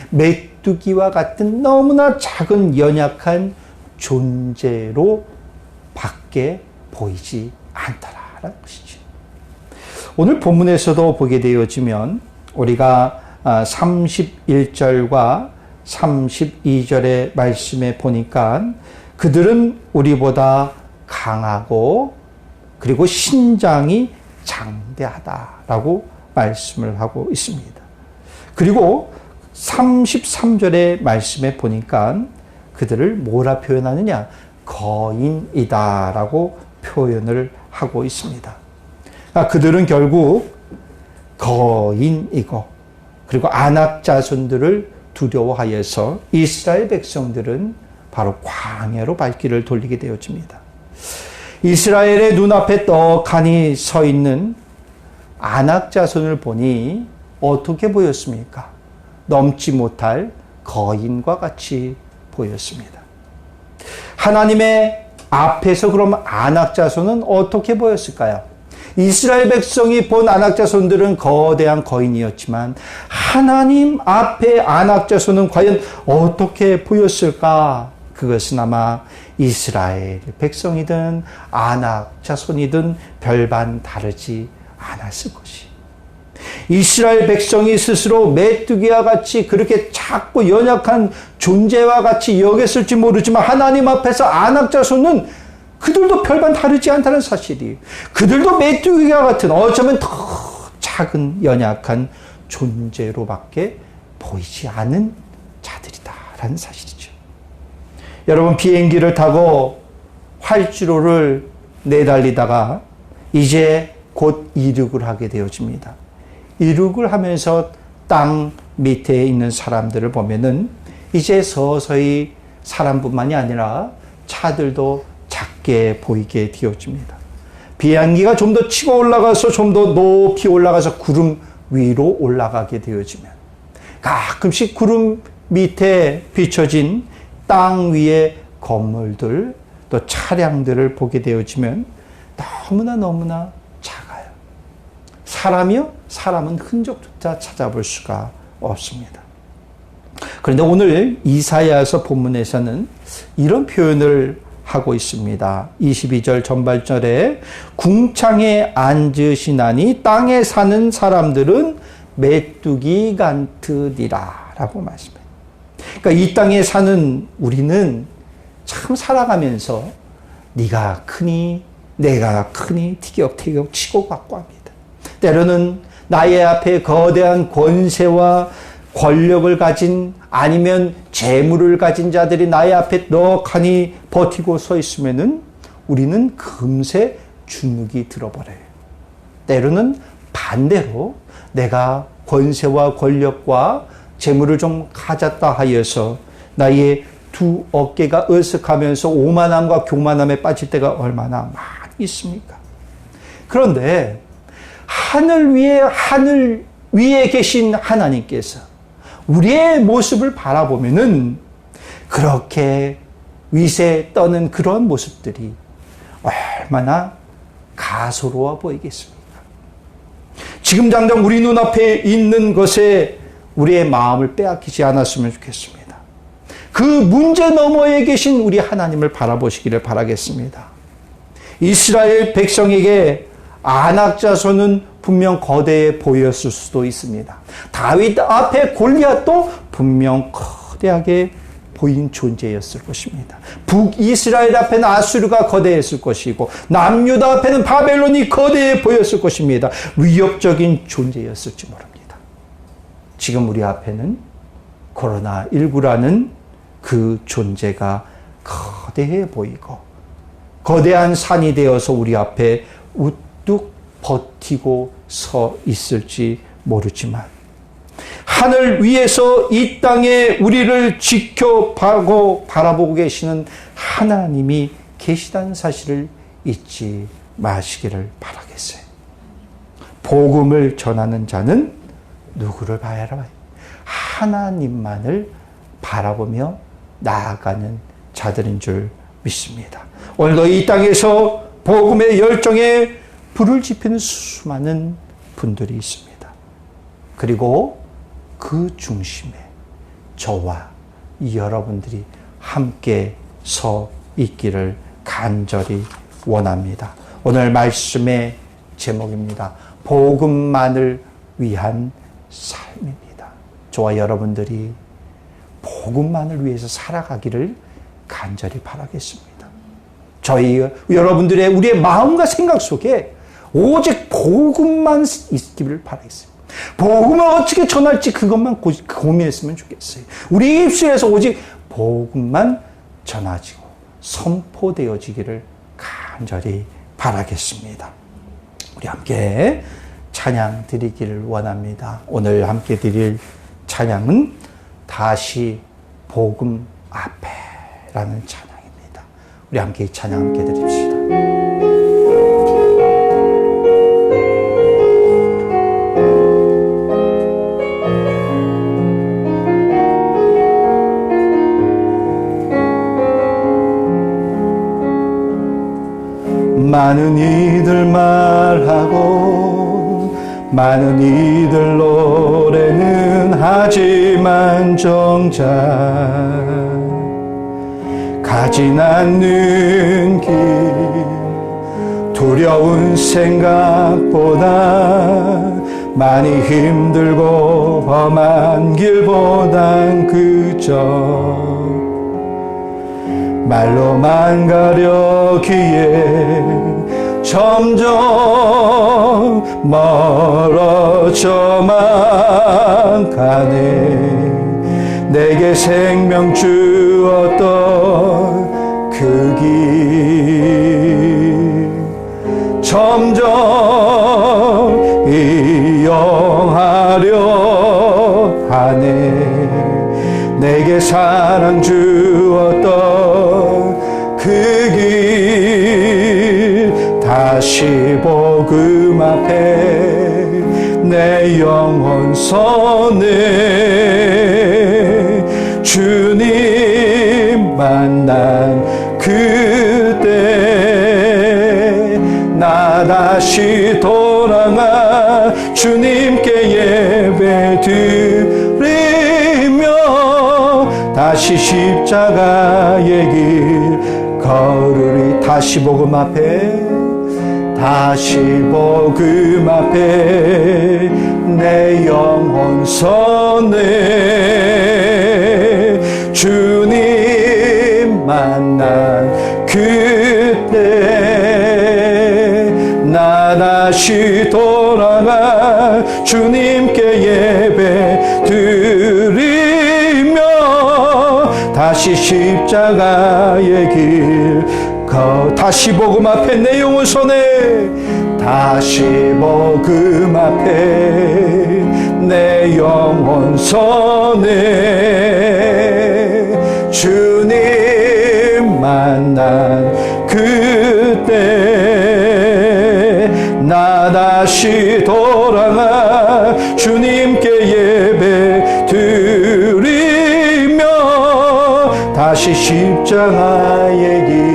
메뚜기와 같은 너무나 작은 연약한 존재로 밖에 보이지 않더라라는 것이죠. 오늘 본문에서도 보게 되어지면 우리가 31절과 32절의 말씀에 보니까 그들은 우리보다 강하고 그리고 신장이 장대하다라고 말씀을 하고 있습니다. 그리고 33절의 말씀에 보니까 그들을 뭐라 표현하느냐? 거인이다라고 표현을 하고 있습니다. 그들은 결국 거인이고 그리고 아낙 자손들을 두려워하여서 이스라엘 백성들은 바로 광야로 발길을 돌리게 되어집니다. 이스라엘의 눈앞에 떡하니 서 있는 아낙 자손을 보니 어떻게 보였습니까? 넘지 못할 거인과 같이 보였습니다. 하나님의 앞에서 그럼 아낙 자손은 어떻게 보였을까요? 이스라엘 백성이 본 아낙 자손들은 거대한 거인이었지만 하나님 앞에 아낙 자손은 과연 어떻게 보였을까? 그것은 아마 이스라엘 백성이든 아낙 자손이든 별반 다르지 않았을 것이. 이스라엘 백성이 스스로 메뚜기와 같이 그렇게 작고 연약한 존재와 같이 여겼을지 모르지만 하나님 앞에서 아낙 자손은 그들도 별반 다르지 않다는 사실이, 그들도 메뚜기와 같은 어쩌면 더 작은 연약한 존재로밖에 보이지 않은 자들이다라는 사실이죠. 여러분, 비행기를 타고 활주로를 내달리다가 이제 곧 이륙을 하게 되어집니다. 이륙을 하면서 땅 밑에 있는 사람들을 보면은 이제 서서히 사람뿐만이 아니라 차들도 작게 보이게 되어집니다. 비행기가 좀 더 치고 올라가서 좀 더 높이 올라가서 구름 위로 올라가게 되어지면 가끔씩 구름 밑에 비춰진 땅 위의 건물들 또 차량들을 보게 되어지면 너무나 작아요. 사람이요? 사람은 흔적조차 찾아볼 수가 없습니다. 그런데 오늘 이사야서 본문에서는 이런 표현을 하고 있습니다. 22절 전발절에 궁창에 앉으시나니 땅에 사는 사람들은 메뚜기 같으리라 라고 말씀해요. 그러니까 이 땅에 사는 우리는 참 살아가면서 네가 크니 내가 크니 티격태격 치고 받고 합니다. 때로는 나의 앞에 거대한 권세와 권력을 가진 아니면 재물을 가진 자들이 나의 앞에 넉하니 버티고 서 있으면은 우리는 금세 주눅이 들어버려요. 때로는 반대로 내가 권세와 권력과 재물을 좀 가졌다 하여서 나의 두 어깨가 으쓱하면서 오만함과 교만함에 빠질 때가 얼마나 많이 있습니까? 그런데 하늘 위에 계신 하나님께서 우리의 모습을 바라보면은 그렇게 위세 떠는 그런 모습들이 얼마나 가소로워 보이겠습니까? 지금 당장 우리 눈앞에 있는 것에 우리의 마음을 빼앗기지 않았으면 좋겠습니다. 그 문제 너머에 계신 우리 하나님을 바라보시기를 바라겠습니다. 이스라엘 백성에게 아낙 자손은 분명 거대해 보였을 수도 있습니다. 다윗 앞에 골리앗도 분명 거대하게 보인 존재였을 것입니다. 북이스라엘 앞에는 아수르가 거대했을 것이고 남유다 앞에는 바벨론이 거대해 보였을 것입니다. 위협적인 존재였을지 모릅니다. 지금 우리 앞에는 코로나19라는 그 존재가 거대해 보이고 거대한 산이 되어서 우리 앞에 우뚝 버티고 서 있을지 모르지만 하늘 위에서 이 땅에 우리를 지켜보고 바라보고 계시는 하나님이 계시다는 사실을 잊지 마시기를 바라겠어요. 복음을 전하는 자는 누구를 봐야 알아요? 하나님만을 바라보며 나아가는 자들인 줄 믿습니다. 오늘도 이 땅에서 복음의 열정에 불을 지피는 수많은 분들이 있습니다. 그리고 그 중심에 저와 여러분들이 함께 서 있기를 간절히 원합니다. 오늘 말씀의 제목입니다. 복음만을 위한 삶입니다. 저와 여러분들이 복음만을 위해서 살아가기를 간절히 바라겠습니다. 여러분들의 우리의 마음과 생각 속에 오직 복음만 있기를 바라겠습니다. 복음을 어떻게 전할지 그것만 고민했으면 좋겠어요. 우리 입술에서 오직 복음만 전하지고 선포되어지기를 간절히 바라겠습니다. 우리 함께 찬양 드리기를 원합니다. 오늘 함께 드릴 찬양은 다시 복음 앞에라는 찬양입니다. 우리 함께 이 찬양 함께 드립시다. 많은 이들 말하고 많은 이들 노래는 하지만 정작 가진 않는 길 두려운 생각보다 많이 힘들고 험한 길보단 그저 말로만 가려기에 점점 멀어져만 가네. 내게 생명 주었던 그 길 점점 이용하려 하네. 내게 사랑 주었던 그 길 다시 복음 앞에 내 영혼 선에 주님 만난 그때 나 다시 돌아가 주님께 예배 드리며 다시 십자가의 길 걸으리. 다시 복음 앞에 다시 복음 앞에 내 영혼 선에 주님 만난 그때 나 다시 돌아가 주님께 예배 드리며 다시 십자가의 길 다시 복음 앞에 내 영혼 선에 다시 복음 앞에 내 영혼 선에 주님 만난 그때 나 다시 돌아가 주님께 예배 드리며 다시 십자가의 길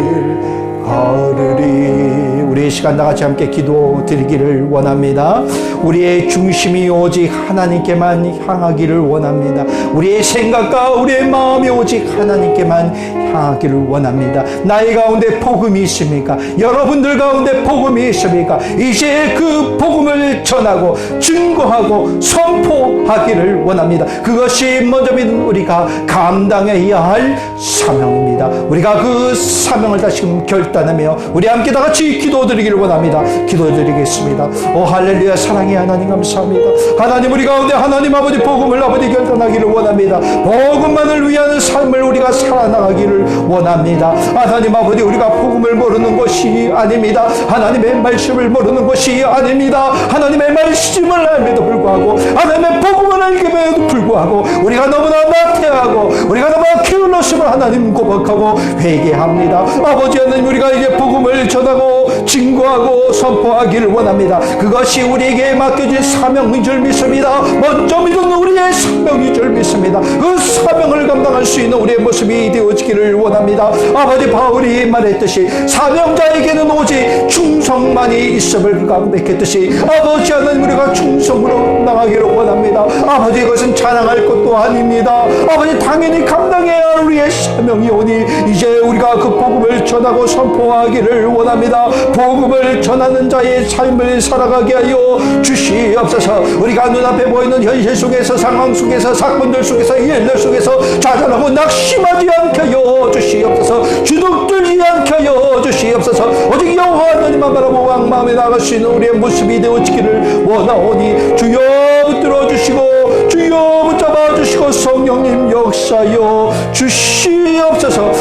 걸으리. 우리 이 시간 다 같이 함께 기도 드리기를 원합니다. 우리의 중심이 오직 하나님께만 향하기를 원합니다. 우리의 생각과 우리의 마음이 오직 하나님께만 향하기를 원합니다. 나의 가운데 복음이 있습니까? 여러분들 가운데 복음이 있습니까? 이제 그 복음을 전하고 증거하고 선포하기를 원합니다. 그것이 먼저 믿는 우리가 감당해야 할 사명입니다. 우리가 그 사명을 다시금 결단하며 우리 함께 다 같이 기도드리기를 원합니다. 기도드리겠습니다. 오 할렐루야. 사랑의 하나님 감사합니다. 하나님 우리 가운데 하나님 아버지 복음을 아버지 결단하기를 원합니다. 복음만을 위한 삶을 우리가 살아나가기를 원합니다. 하나님 아버지 우리가 복음을 모르는 것이 아닙니다. 하나님의 말씀을 모르는 것이 아닙니다. 하나님의 말씀을 알면도 불구하고 하나님의 복음을 알기에도 불구하고 우리가 너무나 나태하고 우리가 너무나 게을렀음을 하나님 고백하고 회개합니다. 아버지 하나님 우리가 이제 복음을 전하고 증거하고 선포하기를 원합니다. 그것이 우리에게 맡겨진 사명인 줄 믿습니다. 먼저 믿는 우리의 사명인 줄 믿습니다. 그 사명을 감당할 수 있는 우리의 모습이 되어지기를 원합니다. 아버지 바울이 말했듯이 사명자에게는 오직 충성만이 있음을 강백했듯이 아버지 하나님 우리가 충성으로 나가기를 원합니다. 아버지 이것은 자랑할 것도 아닙니다. 아버지 당연히 감당해야 할 우리의 사명이 오니 이제 우리가 그 복음을 전하고 선포하기를 원합니다. 복음을 전하는 자의 삶을 살아가게 하여 주시옵소서. 우리가 눈앞에 보이는 현실 속에서 상황 속에서 사건들 속에서 일들 속에서 좌절하고 낙심하지 않게 하여 주시옵소서. 주눅들지 않게 하여 주시옵소서. 오직 여호와 하나님만 바라보고 왕마음에 나갈 수 있는 우리의 모습이 되어지기를 원하오니 주여 붙들어 주시고 주여 붙잡아 주시고 성령님 역사여 하여 주시옵소서.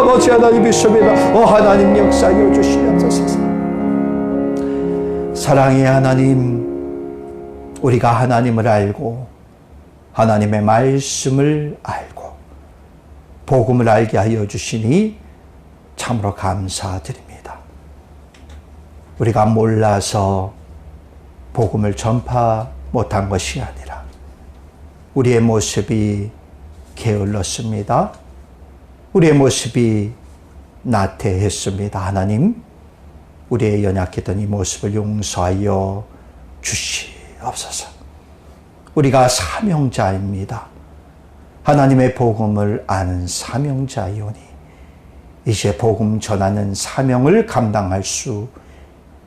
아버지 하나님 믿습니다. 하나님 역사하여 주시옵소서. 사랑의 하나님, 우리가 하나님을 알고 하나님의 말씀을 알고 복음을 알게 하여 주시니 참으로 감사드립니다. 우리가 몰라서 복음을 전파 못한 것이 아니라 우리의 모습이 게을렀습니다. 우리의 모습이 나태했습니다. 하나님, 우리의 연약했던 이 모습을 용서하여 주시옵소서. 우리가 사명자입니다. 하나님의 복음을 아는 사명자이오니 이제 복음 전하는 사명을 감당할 수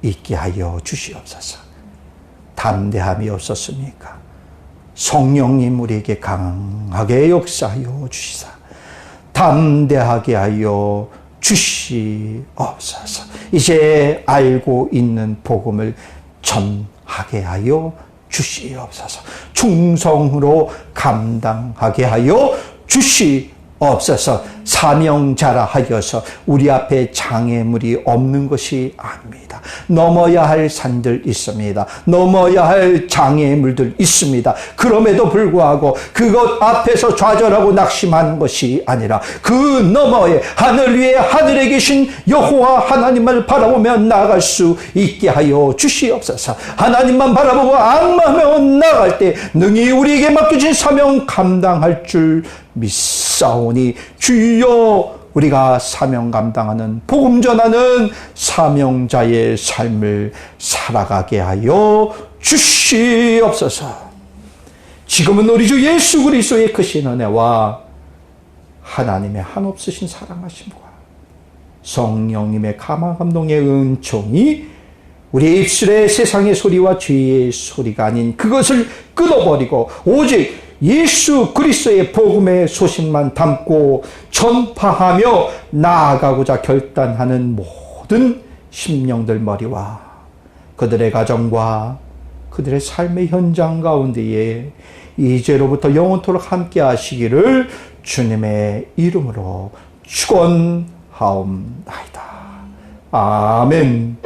있게 하여 주시옵소서. 담대함이 없었습니까? 성령님 우리에게 강하게 역사하여 주시사 담대하게 하여 주시옵소서. 이제 알고 있는 복음을 전하게 하여 주시옵소서. 충성으로 감당하게 하여 주시옵소서. 사명자라 하여서 우리 앞에 장애물이 없는 것이 아닙니다. 넘어야 할 산들 있습니다. 넘어야 할 장애물들 있습니다. 그럼에도 불구하고 그것 앞에서 좌절하고 낙심하는 것이 아니라 그 너머에 하늘 위에 하늘에 계신 여호와 하나님을 바라보며 나아갈 수 있게 하여 주시옵소서. 하나님만 바라보고 악마하며 나아갈 때 능히 우리에게 맡겨진 사명 감당할 줄 믿사오니 주여, 우리가 사명 감당하는 복음 전하는 사명자의 삶을 살아가게 하여 주시옵소서. 지금은 우리 주 예수 그리스도의 크신 은혜와 하나님의 한없으신 사랑하심과 성령님의 감화 감동의 은총이 우리 입술의 세상의 소리와 죄의 소리가 아닌 그것을 끊어버리고 오직 예수 그리스도의 복음의 소식만 담고 전파하며 나아가고자 결단하는 모든 심령들 머리와 그들의 가정과 그들의 삶의 현장 가운데에 이제로부터 영원토록 함께 하시기를 주님의 이름으로 축원하옵나이다. 아멘.